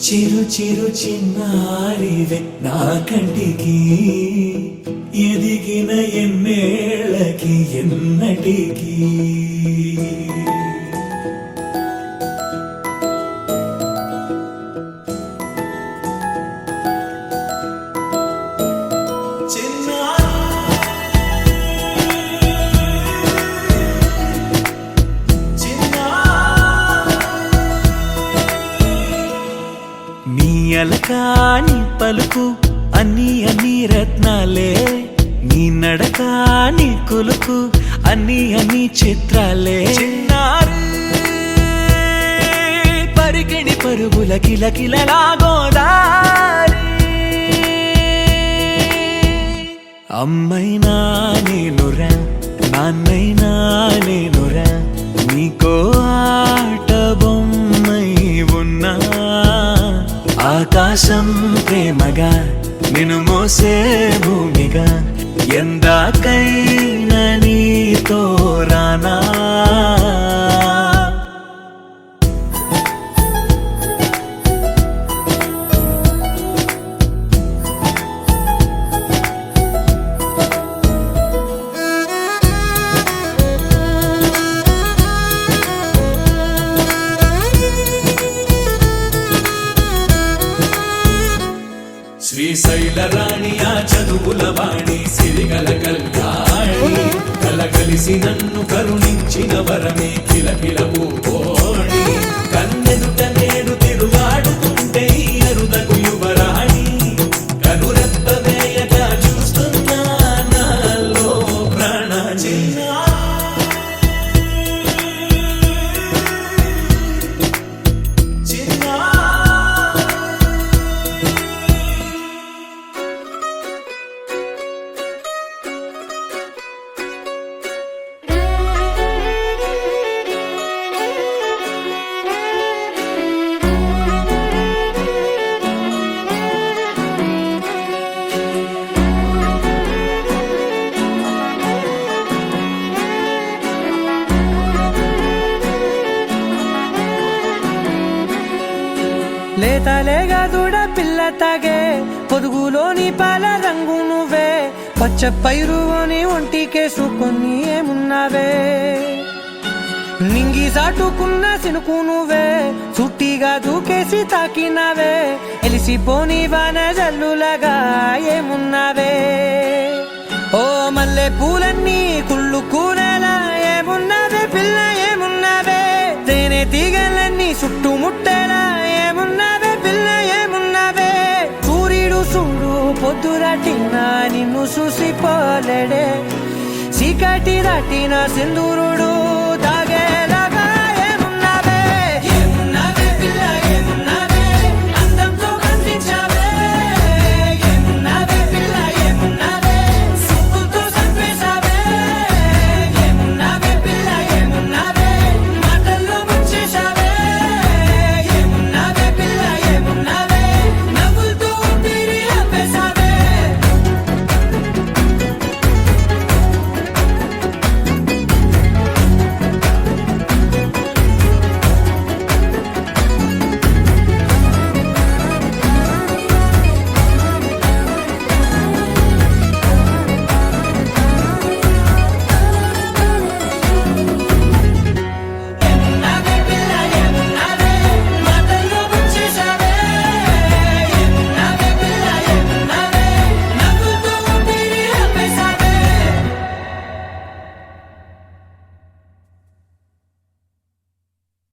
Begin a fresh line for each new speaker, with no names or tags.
చిరు చిరు చిన్నారివే నా కంటికి ఎదిగిన ఎన్నేళ్ళకి ఎన్నటికి అలకాని పలుకు అన్ని అన్ని రత్నాలే నీ నడకాని కులుకు అన్ని అన్ని చిత్రాలే చిన్నారు పరికిణి పరుగుల కిలకిలలాగోదారి అమ్మైనా నేనురా నాన్నైనా నేనురా నీకో ఆట బొమ్మై ఉన్నా ఆకాశం ప్రేమగా నిన్ను మోసే భూమిగా ఎందాకైనా నీతో రానా శ్రీశైల రాణి ఆ చదువుల వాణి సిరిగల కళ్యాణి కలగలిసి నన్ను కరుణించిన వరమే కిలకిల పూకోణి కన్నెదుట నేడు తిరుగాడుతుంటే అరుదకు యువరాణి కనురెప్ప వేయక చూస్తున్నా నాలో ప్రాణ
లేతలేగా దూడ పిల్ల తాగే పొదుగులోని పాల రంగు నువ్వే పచ్చ పైరుని ఒంటికేసుకొని ఏమున్నావే నింగి సాటుకున్న సినుకు నువ్వే చుట్టిగా దూకేసి తాకినావే ఎలిసిపోని వాన జల్లులాగా ఏమున్నావే ఓ మల్లె పూలన్నీ కుళ్ళు కూరలా ఏమున్నావే పిల్ల ఏమున్నావే తేనె తీగలన్నీ చుట్టుముట్టేలా ఏమున్నావే పిల్ల ఏమున్నావే సూర్యుడు చూడు పొద్దురాటిన నిన్ను చూసిపోలేడే చీకటి దాటిన సింధూరుడు